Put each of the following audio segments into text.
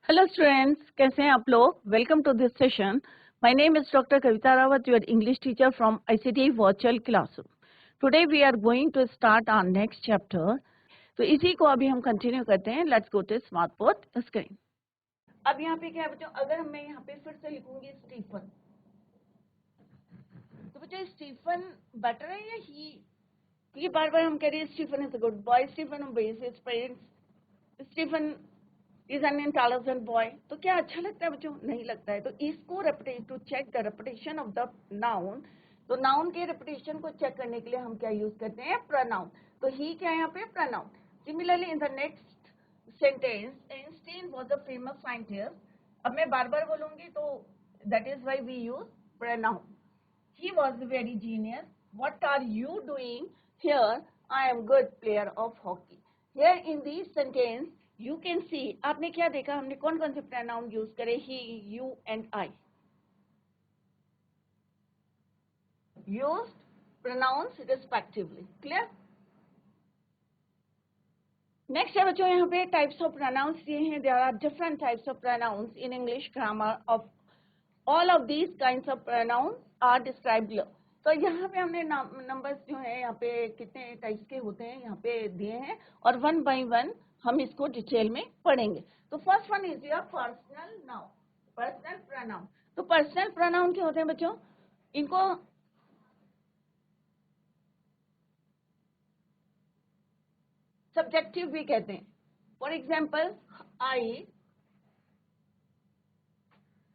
Hello students, कैसे हैं आप लोग। Welcome to this session. My name is doctor Kavita Rawat, your English teacher from ICT virtual classroom. Today we are going to start our next chapter. तो इसी को अभी हम कंटिन्यू करते हैं। Let's go to smart board screen. अब यहाँ पे क्या है बच्चों, अगर मैं यहाँ पे फिर से लिखूंगी स्टीफन, तो बच्चों स्टीफन बेटर है या ही? ये बार बार हम कह रहे हैं Stephen is a good boy, Stephen obeys his parents, Stephen is an intelligent boy. तो क्या अच्छा लगता है बच्चों? नहीं लगता है। तो इसको to check the repetition of the noun, तो नाउन के रेपिटेशन को चेक करने के लिए हम क्या यूज करते हैं? प्रनाउन। तो ही क्या है यहाँ पे? Pronoun. Similarly in the next sentence, Einstein was a famous scientist. अब मैं बार बार बोलूंगी तो that is why we use pronoun. He was very genius. What are you doing here? I am good player of hockey. Here in this sentence, you can see, आपने क्या देखा? हमने कौन कौन से pronoun use करे? He, you and I. Used pronouns respectively. Clear? Next है बच्चों, यहाँ पे types of pronouns दिए हैं. There are different types of pronouns in English grammar. Of all of these kinds of pronouns are described below. तो यहाँ पे हमने नंबर्स जो है यहाँ पे कितने टाइप्स के होते हैं यहाँ पे दिए हैं, और वन बाय वन हम इसको डिटेल में पढ़ेंगे। तो first one is your personal noun, personal pronoun. तो पर्सनल प्रोनाउन क्या होते हैं बच्चों? इनको सब्जेक्टिव भी कहते हैं। For example, I,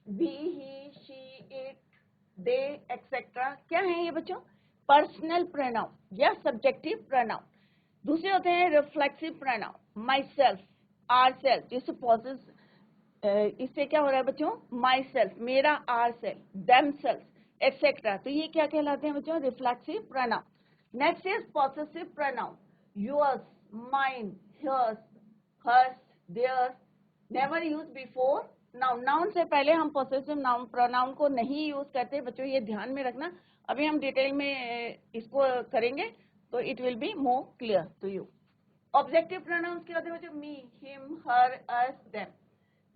we, he, she, it, they, etcetera, क्या है ये बच्चों? पर्सनल प्रोनाउन या सब्जेक्टिव प्रोनाउन। दूसरे होते हैं reflexive pronoun, myself, ourself. जैसे पॉजेस, इससे क्या हो रहा है बच्चों? माई सेल्फ, मेरा, ourself, themself, etcetera. तो ये क्या कहलाते हैं बच्चों? Reflexive pronoun. Next is possessive pronoun, yours, mine, his, hers, theirs, never use before noun. Noun से पहले हम पॉसेसिव नाउन प्रोनाउन को नहीं यूज करते बच्चों, ये ध्यान में रखना। अभी हम डिटेल में इसको करेंगे तो it will be more clear to you. Objective pronouns क्या होते हैं बच्चों? Me, him, her, us, them.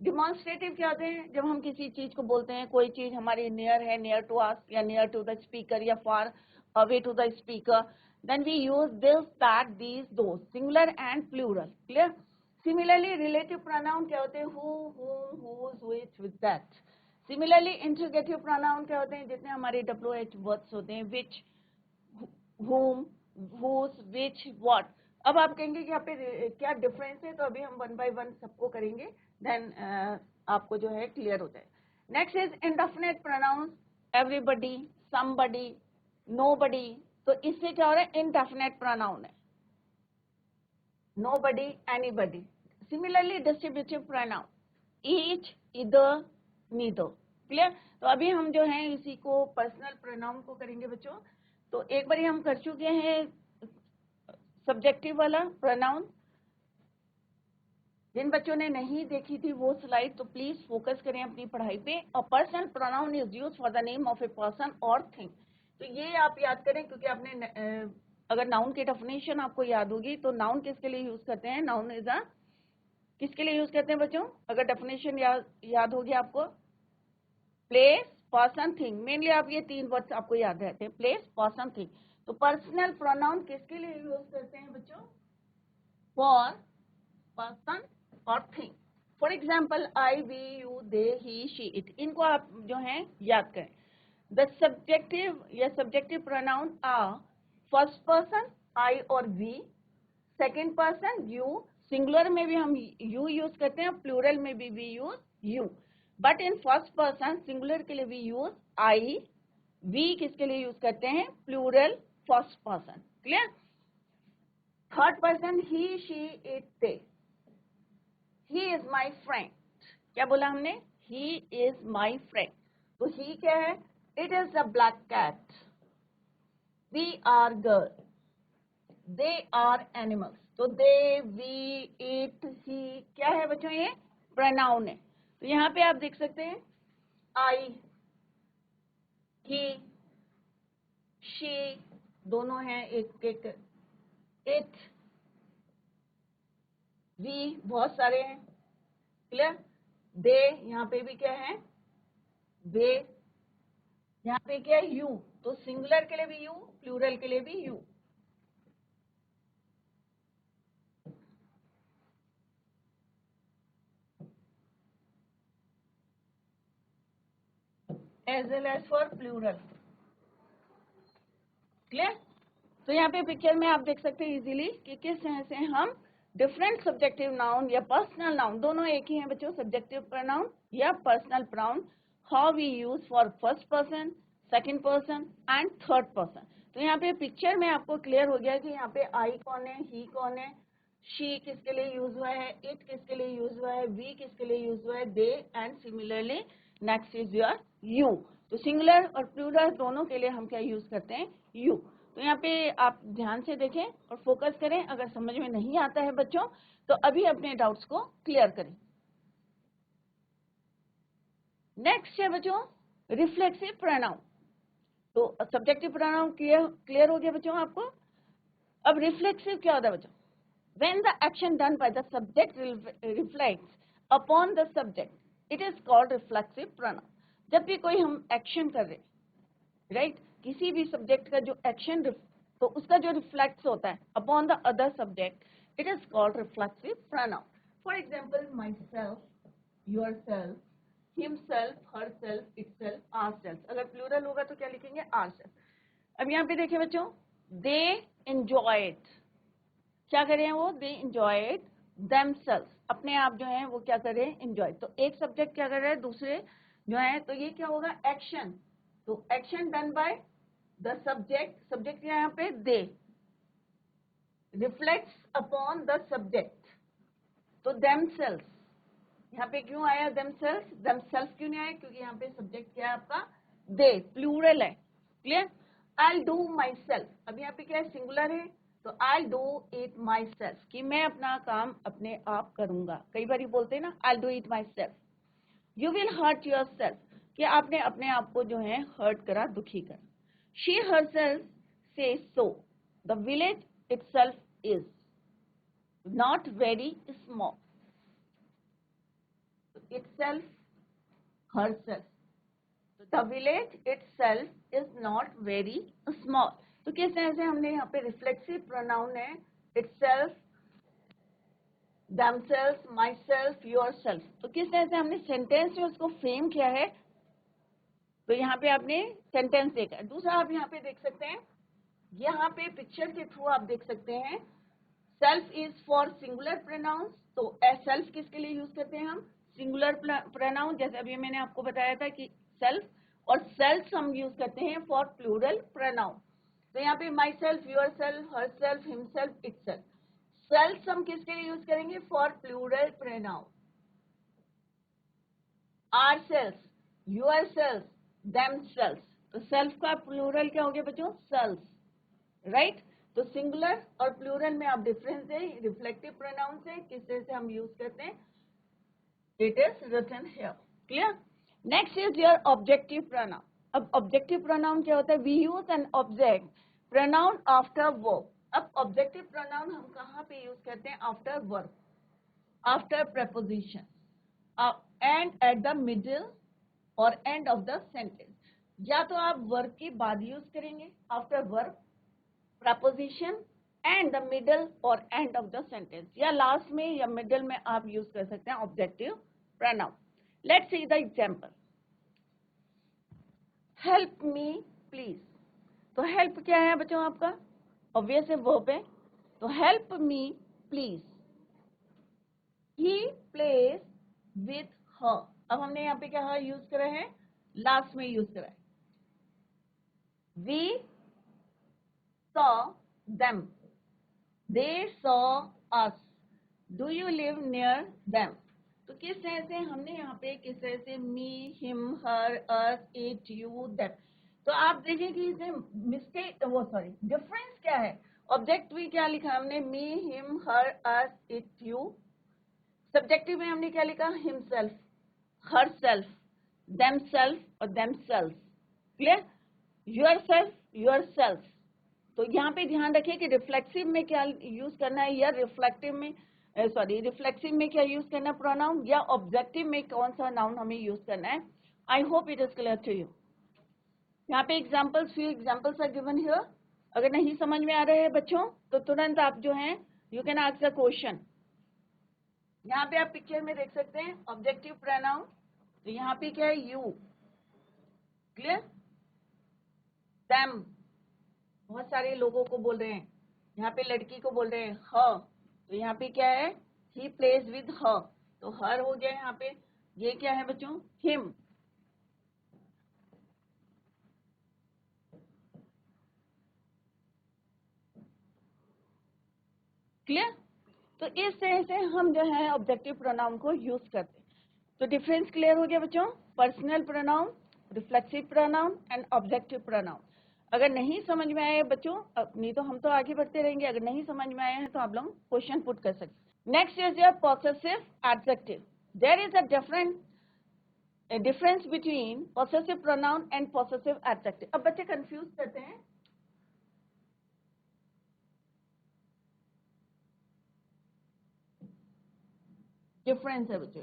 Demonstrative क्या होते हैं? जब हम किसी चीज को बोलते हैं, कोई चीज हमारी नियर है, नियर टू अस या नियर टू द स्पीकर या far away to the speaker, then we use this, that, these, those, singular and plural. Clear? Similarly relative pronoun क्या होते हैं? Who, whom, whose, which, with that. Similarly interrogative pronoun क्या होते हैं? जितने हमारे WH words होते हैं, which, whom, whose, which, what। अब आप कहेंगे कि यहाँ पे क्या डिफरेंस है, तो अभी हम वन बाय वन सबको करेंगे, देन आपको जो है क्लियर होता है। Next is indefinite pronouns, everybody, somebody, nobody. तो इससे क्या हो रहा है? इंडेफिनिट प्रोनाउन है, nobody, anybody. Similarly, distributive pronoun, each, either, neither. Clear? तो अभी हम जो है इसी को पर्सनल प्रोनाउन को करेंगे बच्चों। तो एक बार हम कर चुके हैं सब्जेक्टिव वाला प्रोनाउन। जिन बच्चों ने नहीं देखी थी वो स्लाइड, तो प्लीज फोकस करें अपनी पढ़ाई पे। और personal pronoun is use for the name of a person और थिंग। तो ये आप याद करें, क्योंकि आपने अगर नाउन की डेफिनेशन आपको याद होगी तो नाउन किसके लिए यूज करते हैं? नाउन इज अ, किसके लिए यूज करते हैं बच्चों? अगर डेफिनेशन याद होगी आपको, प्लेस, पर्सन, थिंग। मेनली आप ये तीन वर्ड्स आपको याद रहते हैं, प्लेस, पर्सन, थिंग। तो पर्सनल प्रोनाउन किसके लिए यूज करते हैं बच्चों? फॉर पर्सन और thing. For example, I, we, you, they, he, she, it. इनको आप जो है याद करें। द सब्जेक्टिव या subjective pronoun are first person, I और we, second person, you. Singular में भी हम यू यूज करते हैं, प्लूरल में भी we use you. But in first person singular के लिए वी यूज आई, वी किसके लिए यूज करते हैं? Plural, first person. Clear? Third person, he, she, it, they. He is my friend. क्या बोला हमने? He is my friend. तो ही क्या है? It is a black cat. We are girl, they are animals. तो they, we, it, ही क्या है बच्चों? ये प्रोनाउन है। तो यहाँ पे आप देख सकते हैं, आई, ही, शी, दोनों हैं एक एक, इट, वी बहुत सारे हैं। क्लियर? दे, यहाँ पे भी क्या है, वे, यहाँ पे क्या है, यू। तो सिंगुलर के लिए भी यू, प्लूरल के लिए भी you. As well as for plural. Clear? तो यहाँ पे पिक्चर में आप देख सकते हैं इजीली कि किस तरह से हम डिफरेंट सब्जेक्टिव नाउन या पर्सनल नाउन, दोनों एक ही हैं बच्चों, सब्जेक्टिव प्रोनाउन या personal pronoun, how we use for first person, second person and third person. तो यहाँ पे पिक्चर में आपको क्लियर हो गया कि यहाँ पे आई कौन है, ही कौन है, शी किसके लिए यूज हुआ है, इट किसके लिए यूज हुआ है, वी किसके लिए यूज हुआ है, they, and similarly next is your you. तो सिंगुलर और प्लूरल दोनों के लिए हम क्या यूज करते हैं, यू। तो यहाँ पे आप ध्यान से देखें और फोकस करें। अगर समझ में नहीं आता है बच्चों तो अभी अपने डाउट्स को क्लियर करें। नेक्स्ट है बच्चों रिफ्लेक्सिव प्रोनाउन। तो सब्जेक्टिव प्रोनाउन क्लियर हो गया बच्चों आपको। अब रिफ्लेक्सिव क्या होता है बच्चों? When the action done by the subject reflects upon the subject, it is called reflexive pronoun. जब भी कोई हम एक्शन कर रहे, राइट, किसी भी सब्जेक्ट का जो एक्शन तो उसका जो रिफ्लेक्ट होता है upon the other subject, it is called reflexive pronoun. For example myself, yourself, himself, herself, itself, ourself. अगर प्लूरल होगा तो क्या लिखेंगे, आवरसेल्फ। अब यहाँ पे देखिए बच्चों, दे एंजॉयड, क्या करें वो, दे एंजॉयड देमसेल्फ, अपने आप जो है वो क्या करें, एंजॉय। तो एक सब्जेक्ट क्या कर रहा है, दूसरे जो है, तो ये क्या होगा, एक्शन। तो action done by the subject, subject यहाँ पे दे, रिफ्लेक्ट्स अपॉन द सब्जेक्ट, तो देमसेल्फ। यहाँ पे क्यों आया देमसेल्फ, देमसेल्फ क्यों नहीं आया, क्योंकि यहाँ पे सब्जेक्ट क्या है आपका, दे, प्लूरल है। Clear? I do my self, अब यहाँ पे क्या है, सिंगुलर है, तो आई डू इट माई सेल्फ, कि मैं अपना काम अपने आप करूंगा। कई बार बोलते हैं ना, I do it myself. You will hurt yourself, कि आपने अपने आप को जो है हर्ट करा, दुखी करा। शी हरसेल्फ से so, the village itself is not very small, itself, herself. The village itself is not very small. तो किस तरह से हमने यहाँ पे रिफ्लेक्सिव प्रोनाउन है, itself, themselves, myself, yourself। तो किस तरह से हमने सेंटेंस में उसको फ्रेम किया है, तो यहाँ पे आपने सेंटेंस देखा। दूसरा आप यहाँ पे देख सकते हैं, यहाँ पे पिक्चर के थ्रू आप देख सकते हैं, self is for singular pronouns. तो सेल्फ किसके लिए यूज करते हैं हम, सिंगुलर प्रोनाउन। जैसे अभी मैंने आपको बताया था कि सेल्फ, और सेल्फ हम यूज करते हैं फॉर प्लूरल प्रोनाउन। तो यहाँ पे myself, yourself, herself, himself, itself. Self हम किसके लिए यूज करेंगे, for plural pronoun. Ourself, yourself, themself. तो सेल्फ का प्लूरल क्या हो गया बच्चों, सेल्फ, राइट। तो सिंगुलर और प्लूरल में आप डिफरेंस है रिफ्लेक्टिव प्रोनाउन से, किस तरह से हम यूज करते हैं, it is written here. Clear? Next is your objective pronoun. अब ऑब्जेक्टिव प्रोनाउन क्या होता है, we use an object pronoun after verb. अब ऑब्जेक्टिव प्रोनाउन हम कहाँ पे यूज करते हैं, after verb, after preposition, and at the middle or end of the sentence। या तो आप वर्ब के बाद यूज करेंगे, after verb, preposition and the middle or end of the sentence, या लास्ट में या मिडल में आप यूज कर सकते हैं objective pronoun. Let's see the example, help me please. तो हेल्प क्या है बच्चों आपका, ऑब्वियस है, वर्ब है। तो help me please, he plays with her। अब हमने यहाँ पे क्या यूज करा है, लास्ट में यूज करा है। we saw them, they saw us, do you live near them। तो किस तरह से हमने यहाँ पे किस तरह से me, him, her, us, it, you, that. तो आप देखिए कि इसमें मिस्टेक, वो सॉरी डिफरेंस क्या है, ऑब्जेक्ट भी क्या लिखा हमने, me, him, her, us, it, you. Subjective में हमने क्या लिखा, हिमसेल्फ, हरसेल्फ, देमसेल्फ और देमसेल्फ। क्लियर? Yourself, yourself. तो यहाँ पे ध्यान रखिए कि रिफ्लेक्सिव में क्या यूज करना है या रिफ्लेक्टिव में सॉरी रिफ्लेक्सिव में क्या यूज करना है प्रोनाउन, या ऑब्जेक्टिव में कौन सा नाउन हमें यूज करना है. I hope it is clear to you. यहाँ पे examples, few examples are given here. अगर नहीं समझ में आ रहे हैं बच्चों तो तुरंत आप जो है you can ask the question. यहाँ पे आप पिक्चर में देख सकते हैं ऑब्जेक्टिव प्रोनाउन. तो यहाँ पे क्या है, यू. क्लियर. देम, बहुत सारे लोगों को बोल रहे हैं. यहाँ पे लड़की को बोल रहे हैं ह. तो यहाँ पे क्या है, ही प्लेज विद ह. तो हर हो गया यहाँ पे. ये क्या है बच्चों, हिम. क्लियर. तो इस तरह से हम जो है ऑब्जेक्टिव प्रोनाउन को यूज करते हैं. तो डिफरेंस क्लियर हो गया बच्चों. Personal pronoun, reflexive pronoun and objective pronoun. अगर नहीं समझ में आए बच्चों, नहीं तो हम तो आगे बढ़ते रहेंगे. अगर नहीं समझ में आए हैं तो आप लोग क्वेश्चन पुट कर सकते हैं. Next is your possessive adjective. There is a difference between possessive pronoun and possessive adjective. अब बच्चे कंफ्यूज करते हैं. डिफरेंस है बच्चों.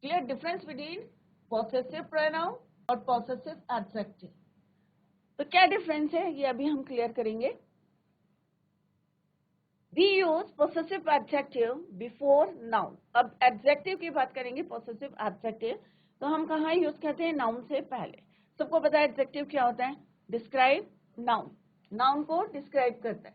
Clear. Difference between possessive pronoun और पॉसेसिव एडजेक्टिव. तो क्या डिफरेंस है ये अभी हम क्लियर करेंगे. We use possessive adjective before noun. अब एडजेक्टिव की बात करेंगे, पॉसेसिव एडजेक्टिव तो हम कहाँ यूज करते हैं, नाउन से पहले. सबको पता है एडजेक्टिव क्या होता है, डिस्क्राइब नाउन. नाउन को डिस्क्राइब करता है.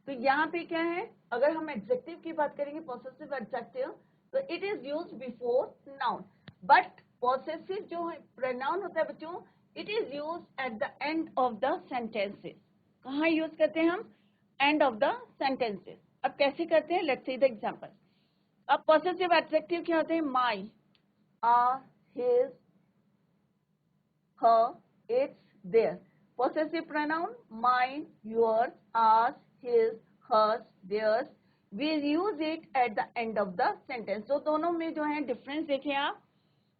तो यहाँ पे क्या है, अगर हम एडजेक्टिव की बात करेंगे पॉसेसिव एडजेक्टिव, तो it is use before noun. But possessive जो है प्रोनाउन होता है बच्चों, it is use eight the end of the sentences. कहाँ यूज करते हैं हम, एंड ऑफ द सेंटेंसेस. अब कैसे करते हैं, लेट्स सी द एग्जांपल. अब पॉसेसिव एडजेक्टिव क्या होते हैं, my, our, his, her, its, their. Possessive pronoun, mine, yours, ours, his, hers, theirs. We use it at the end of the sentence. तो दोनों में जो है डिफरेंस देखें आप.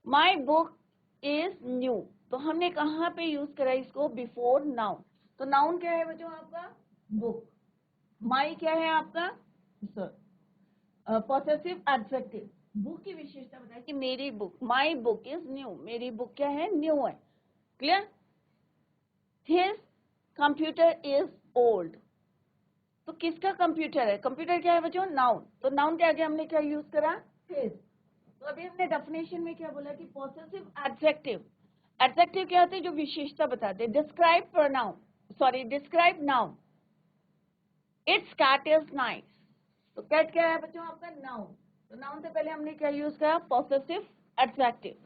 My book is new. तो हमने कहाँ पे यूज करा इसको, बिफोर नाउन. तो नाउन क्या है बच्चों आपका, बुक. माई क्या है आपका, सर पॉसेसिव एडजेक्टिव. बुक की विशेषता बताए कि मेरी book, my book is new. मेरी बुक क्या है, न्यू है. Clear. His computer is old. तो किसका कंप्यूटर है, कंप्यूटर क्या है बच्चों, नाउन. तो नाउन के आगे हमने क्या यूज करा, हिज. तो अभी हमने डेफिनेशन में क्या बोला कि पॉसेसिव एडजेक्टिव. एडजेक्टिव क्या होते हैं, जो विशेषता बताते हैं. Describe pronoun, sorry describe noun. Its cat is nice. तो कैट क्या है बच्चों आपका, नाउन. तो नाउन से पहले हमने क्या यूज करा, पॉसेसिव एडजेक्टिव.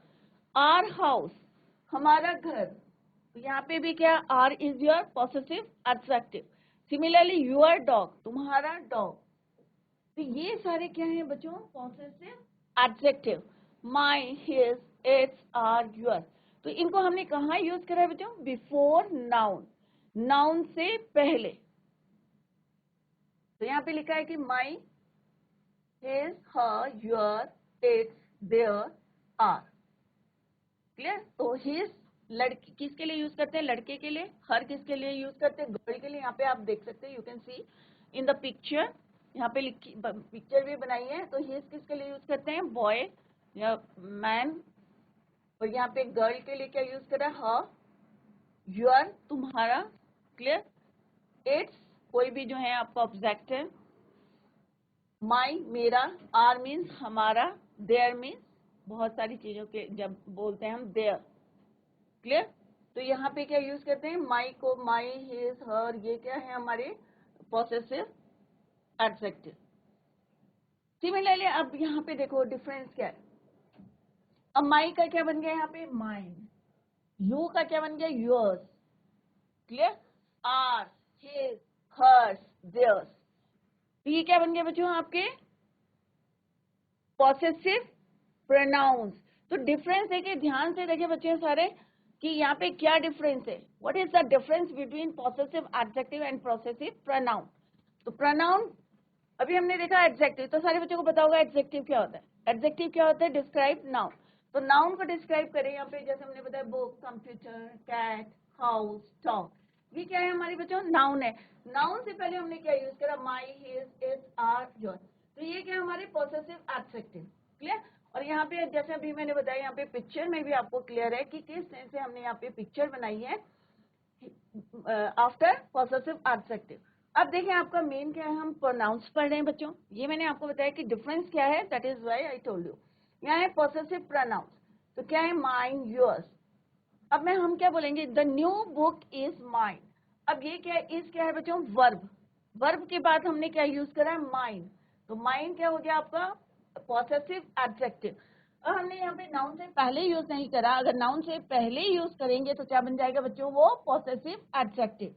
आर हाउस, हमारा घर. तो यहाँ पे भी क्या, our is your possessive adjective. Similarly your dog, तुम्हारा डॉग. तो ये सारे क्या हैं बच्चों, possessive adjective. My, his, its, our, your. तो इनको हमने कहाँ यूज करा है बच्चों, बिफोर नाउन. नाउन से पहले. तो यहाँ पे लिखा है कि my, his, her, your, its, their, our. Clear. तो हिज लड़की किसके लिए यूज करते हैं, लड़के के लिए. हर किसके लिए यूज करते हैं, गर्ल के लिए. यहाँ पे आप देख सकते हैं, you can see in the picture. यहाँ पे लिखी पिक्चर भी बनाई है. तो हिज किसके लिए यूज करते हैं, बॉय या मैन. और यहाँ पे गर्ल के लिए क्या यूज कर रहा है, हर. योर तुम्हारा. क्लियर. इट्स कोई भी जो है आपका ऑब्जेक्ट है. माई मेरा. आर मीन्स हमारा. देयर मीन्स बहुत सारी चीजों के जब बोलते हैं हम देयर. क्लियर. तो यहाँ पे क्या यूज करते हैं, माई को, माई, हिज, हर, ये क्या है हमारे पॉसेसिव एडजेक्टिव. सिमिलरली अब यहाँ पे देखो डिफरेंस क्या है. अब माई का क्या बन गया यहाँ पे, माइन. यू का क्या बन गया, yours. Clear. Our, his, hers, theirs. तो ये क्या बन गया बच्चों आपके पॉसेसिव प्रोनाउंस. तो डिफरेंस देखिए, ध्यान से देखिए बच्चे सारे कि यहाँ पे क्या डिफरेंस है. What is the difference between possessive adjective and possessive pronoun. तो प्रोनाउन अभी हमने देखा एडजेक्टिव. तो सारे बच्चों को पता होगा एडजेक्टिव क्या होता है. एडजेक्टिव क्या होता है, डिस्क्राइब नाउन. तो नाउन को डिस्क्राइब करें यहाँ पे, जैसे हमने बताया book, computer, cat, house, dog. ये क्या है हमारे बच्चों, नाउन है। नाउन से पहले हमने क्या यूज करा, माई, हिज, इज, आर, योर। तो ये क्या हमारे पॉसेसिव एडजेक्टिव, क्लियर। और यहाँ पे जैसे अभी मैंने बताया, यहाँ पे पिक्चर में भी आपको क्लियर है कि किस तरह से हमने यहाँ पे पिक्चर बनाई है आफ्टर पॉसेसिव एडजेक्टिव। अब देखिए आपका मेन क्या है, हम प्रोनाउंस पढ़ रहे हैं बच्चों। ये मैंने आपको बताया कि डिफरेंस क्या है, that is why I told you. यहाँ है पॉसेसिव प्रोनाउंस, तो क्या है, माइन, योर्स। अब मैं हम क्या बोलेंगे, the new book is mine. अब ये क्या है, इज क्या है बच्चों, वर्ब। वर्ब के बाद हमने क्या यूज करा है, माइन। तो माइन क्या हो गया आपका, पॉसेसिव एडजेक्टिव। और हमने यहाँ पे नाउन से पहले यूज नहीं करा, अगर नाउन से पहले यूज करेंगे तो क्या बन जाएगा बच्चों, वो possessive adjective.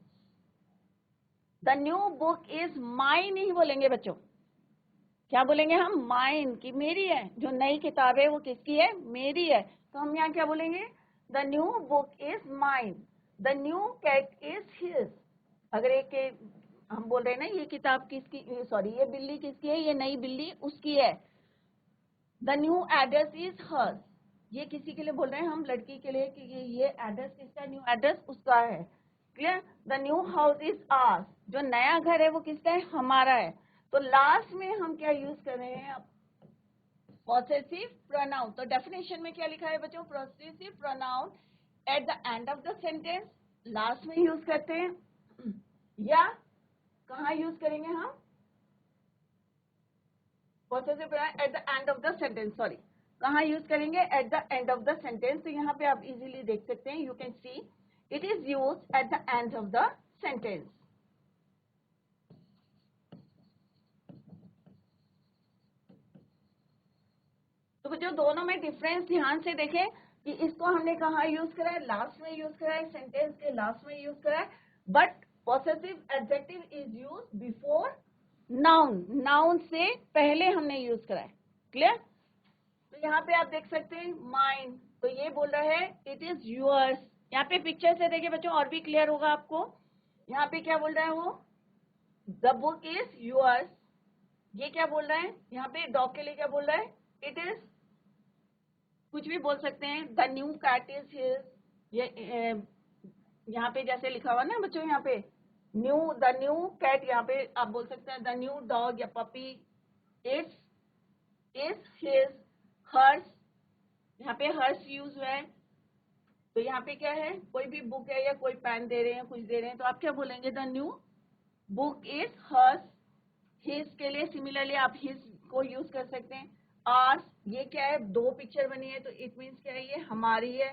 The new book is mine ही बोलेंगे बच्चों। क्या बोलेंगे हम, माइन, की मेरी है। जो नई किताब है वो किसकी है, मेरी है। तो हम यहाँ क्या बोलेंगे, the new book is mine, the new cat is his. अगर एक हम बोल रहे हैं ना, ये किताब किसकी, सॉरी ये बिल्ली किसकी है, ये नई बिल्ली उसकी है। The new address is hers, ये किसी के लिए बोल रहे हैं हम, लड़की के लिए, कि ये एड्रेस किसका, न्यू एड्रेस उसका है, clear. The new house is hours, जो नया घर है वो किसका है, हमारा है। तो लास्ट में हम क्या यूज कर रहे हैं, पॉसेसिव प्रोनाउन। तो डेफिनेशन में क्या लिखा है बच्चों, possessive pronoun eight the end of the sentence, last में यूज करते हैं, या कहाँ यूज करेंगे हम, possessive pronoun eight the end of the sentence, sorry, कहाँ यूज करेंगे, eight the end of the sentence. तो यहाँ पे आप इजीली देख सकते हैं, you can see it is use eight the end of the sentence. तो बच्चों दोनों में डिफरेंस ध्यान से देखें कि इसको हमने कहाँ यूज करा है, लास्ट में यूज करा है, सेंटेंस के लास्ट में यूज करा है। But possessive adjective is use before noun, noun से पहले हमने यूज करा है, क्लियर। तो यहाँ पे आप देख सकते हैं माइन, तो ये बोल रहा है इट इज योर्स। यहाँ पे पिक्चर से देखिए बच्चों और भी क्लियर होगा आपको। यहाँ पे क्या बोल रहा है वो, द बुक इज योर्स। ये क्या बोल रहा है, यहाँ पे डॉग के लिए क्या बोल रहा है, इट इज, कुछ भी बोल सकते हैं, the new cat is his. ये यहाँ पे जैसे लिखा हुआ ना बच्चों, यहाँ पे न्यू, द न्यू कैट, यहाँ पे आप बोल सकते हैं द न्यू डॉग या पपी इज हिज, हर्स। यहाँ पे हर्स यूज हुआ है। तो यहाँ पे क्या है, कोई भी बुक है या कोई पेन दे रहे हैं, कुछ दे रहे हैं, तो आप क्या बोलेंगे, the new book is hers. His के लिए सिमिलरली आप हिज को यूज कर सकते हैं। आर्स, ये क्या है, दो पिक्चर बनी है तो इट मीन्स क्या है, ये हमारी है,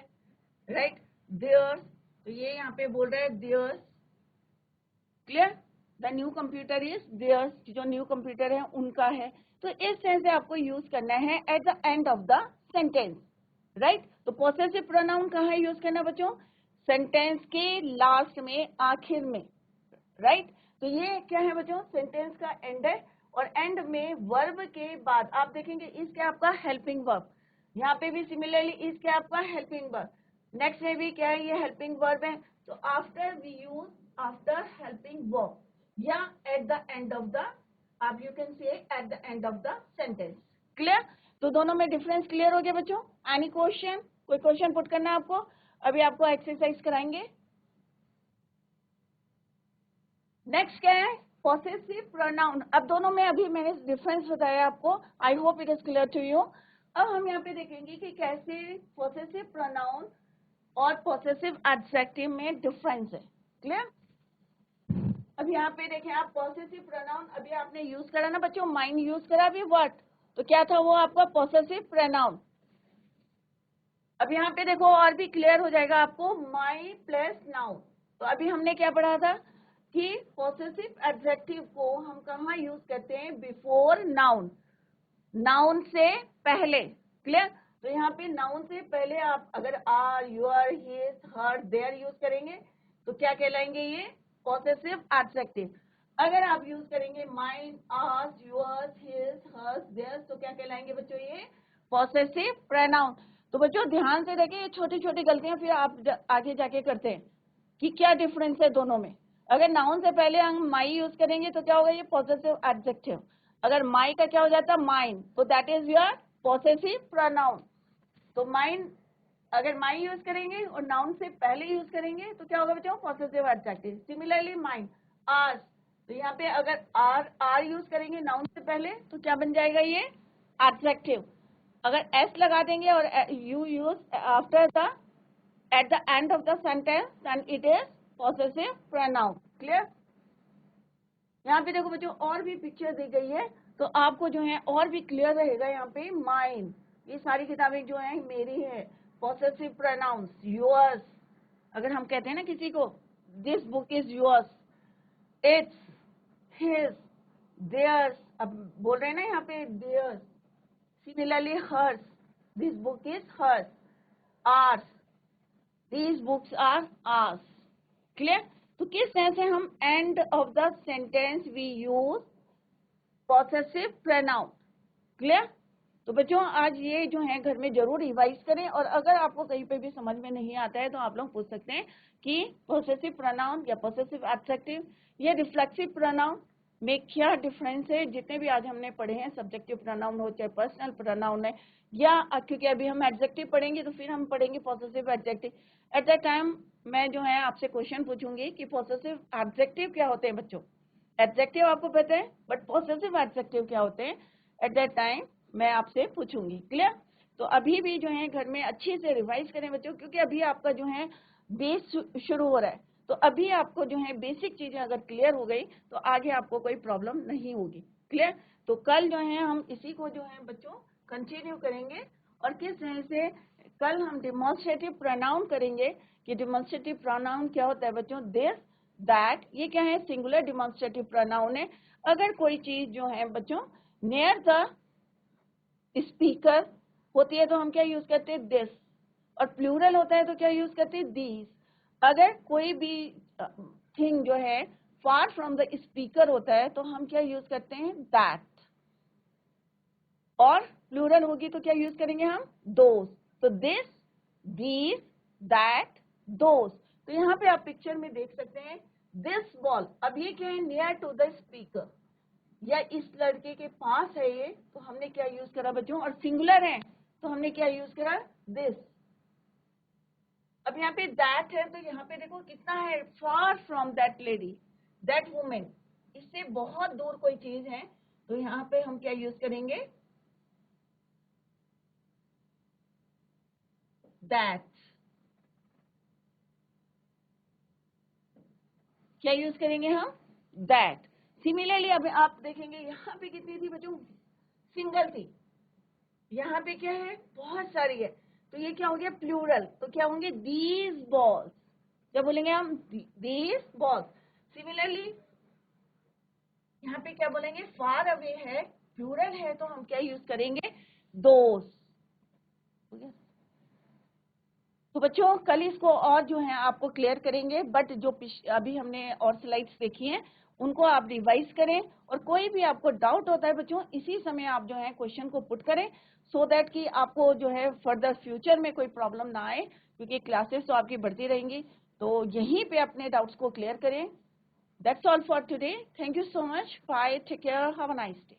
राइट। देयर्स, तो ये यहाँ पे बोल रहा है theirs, clear. The new computer is theirs, जो न्यू कंप्यूटर है उनका है। तो इस तरह से आपको यूज करना है eight the end of the sentence, right. तो पॉसेसिव प्रोनाउन कहाँ यूज करना बच्चों, सेंटेंस के लास्ट में, आखिर में, राइट। तो ये क्या है बच्चों, सेंटेंस का एंड है, और एंड में वर्ब के बाद आप देखेंगे इस क्या आपका हेल्पिंग वर्ब। यहाँ पे भी सिमिलरली इस क्या आपका हेल्पिंग वर्ब, नेक्स्ट में भी क्या है, ये हेल्पिंग वर्ब है। तो after we use after helping verb, या at the end of the, आप you can say at the end of the sentence, clear. तो दोनों में डिफरेंस क्लियर हो गया बच्चों। एनी क्वेश्चन, कोई क्वेश्चन पुट करना है आपको, अभी आपको एक्सरसाइज कराएंगे। नेक्स्ट क्या है, पॉसेसिव प्रोनाउन। अब दोनों में अभी मैंने डिफरेंस बताया आपको, I hope it is clear to you. अब हम यहाँ पे देखेंगे कि कैसे पॉसेसिव प्रोनाउन और पॉसेसिव एडजेक्टिव में डिफरेंस है, क्लियर। अब यहाँ पे देखें आप, पॉसेसिव प्रोनाउन अभी आपने यूज करा ना बच्चों, माइन यूज करा अभी व्हाट, तो क्या था वो आपका पॉसेसिव प्रोनाउन। अब यहाँ पे देखो और भी क्लियर हो जाएगा आपको, माई प्लस नाउन। तो अभी हमने क्या पढ़ा था कि पॉसेसिव एडजेक्टिव को हम कहाँ यूज करते हैं, बिफोर नाउन, नाउन से पहले, क्लियर। तो यहाँ पे नाउन से पहले आप अगर our, your, his, her, their use करेंगे तो क्या कहलाएंगे, ये पॉसेसिव एडजेक्टिव। अगर आप यूज करेंगे mine, ours, yours, his, hers, theirs, तो क्या कहलाएंगे बच्चों, ये पॉसेसिव प्रोनाउन। तो बच्चों ध्यान से देखिए, ये छोटी छोटी गलतियां फिर आप आगे जाके करते हैं कि क्या डिफरेंस है दोनों में। अगर नाउन से पहले हम माई यूज करेंगे तो क्या होगा, ये पॉसेसिव एडजेक्टिव। अगर माई का क्या हो जाता है, माइन, तो that is your possessive pronoun. तो माइन अगर माई यूज करेंगे और नाउन से पहले यूज करेंगे तो क्या होगा बच्चों, possessive adjective. Similarly mine, ours, तो यहाँ पे अगर आर यूज करेंगे नाउन से पहले तो क्या बन जाएगा ये, एडजेक्टिव। अगर एस लगा देंगे और you use after the at the end of the sentence then it is possessive pronoun. Clear? यहाँ पे देखो बच्चों और भी पिक्चर दी गई है तो आपको जो है और भी क्लियर रहेगा। यहाँ पे माइन, ये सारी किताबें जो है मेरी है। पॉसेसिव प्रोनाउंस, योर्स, अगर हम कहते हैं ना किसी को this book is yours, its, his, theirs, अब बोल रहे हैं ना यहाँ पे theirs. Similarly hers, this book is hers, ours, these books are ours. Clear? तो किस तरह से हम end of the sentence we use possessive pronoun. Clear? तो बच्चों आज ये जो है घर में जरूर रिवाइज करें, और अगर आपको कहीं पे भी समझ में नहीं आता है तो आप लोग पूछ सकते हैं कि पॉसेसिव प्रोनाउन या पॉसेसिव एडजेक्टिव या रिफ्लेक्सिव प्रोनाउन में क्या डिफरेंस है। जितने भी आज हमने पढ़े हैं, सब्जेक्टिव प्रोनाउन हो चाहे पर्सनल प्रोनाउन है, या क्योंकि अभी हम एडजेक्टिव पढ़ेंगे तो फिर हम पढ़ेंगे possessive adjective. At the time मैं जो है आपसे क्वेश्चन पूछूंगी कि पॉसेसिव एडजेक्टिव क्या होते हैं बच्चों। एडजेक्टिव आपको पता है बट पॉसेसिव एडजेक्टिव क्या होते हैं, एट दैट टाइम मैं आपसे पूछूंगी। क्लियर? तो अभी भी जो है घर में अच्छे से रिवाइज करें बच्चों, क्योंकि अभी आपका जो है बेस शुरू हो रहा है। तो अभी आपको जो है बेसिक चीजें अगर क्लियर हो गई तो आगे आपको कोई प्रॉब्लम नहीं होगी। क्लियर? तो कल जो है हम इसी को जो है बच्चों कंटिन्यू करेंगे, और किस तरह से कल हम डिमॉन्स्ट्रेटिव प्रोनाउन करेंगे कि डिमॉन्स्ट्रेटिव प्रोनाउन क्या होता है बच्चों। दिस, दैट, ये क्या है, सिंगुलर डिमॉन्स्ट्रेटिव प्रोनाउन है। अगर कोई चीज जो है बच्चों नियर द स्पीकर होती है तो हम क्या यूज करते हैं, दिस, और प्लूरल होता है तो क्या यूज करते हैं, दीज। अगर कोई भी थिंग जो है फार फ्रॉम द स्पीकर होता है तो हम क्या यूज करते हैं, दैट, और प्लूरल होगी तो क्या यूज करेंगे हम, दोस। तो दिस, दीज, दैट, दोस। तो यहाँ पे आप पिक्चर में देख सकते हैं दिस बॉल, अब ये क्या है, नियर टू द स्पीकर, या इस लड़के के पास है ये, तो हमने क्या यूज करा बच्चों, और सिंगुलर है तो हमने क्या यूज करा, दिस। अब यहाँ पे दैट है तो यहाँ पे देखो कितना है, far from that lady, that women, इससे बहुत दूर कोई चीज है तो यहाँ पे हम क्या यूज करेंगे, दैट। क्या यूज करेंगे हम, दैट। सिमिलरली अब आप देखेंगे यहाँ पे कितनी थी बच्चों, सिंगल थी, यहाँ पे क्या है, बहुत सारी है, तो ये क्या हो गया, प्लूरल, तो क्या होंगे, दीज बॉल्स। क्या बोलेंगे हम, दीज बॉल्स। सिमिलरली यहाँ पे क्या बोलेंगे, फार अवे है, प्लूरल है तो हम क्या यूज करेंगे, दोस। तो बच्चों कल इसको और जो है आपको क्लियर करेंगे, बट जो अभी हमने और स्लाइड्स देखी हैं उनको आप रिवाइज करें, और कोई भी आपको डाउट होता है बच्चों इसी समय आप जो है क्वेश्चन को पुट करें, सो दैट कि आपको जो है फर्दर फ्यूचर में कोई प्रॉब्लम ना आए, क्योंकि क्लासेस तो आपकी बढ़ती रहेंगी। तो यहीं पे अपने डाउट्स को क्लियर करें। That's all for today. Thank you so much. Bye, take care, have a nice day.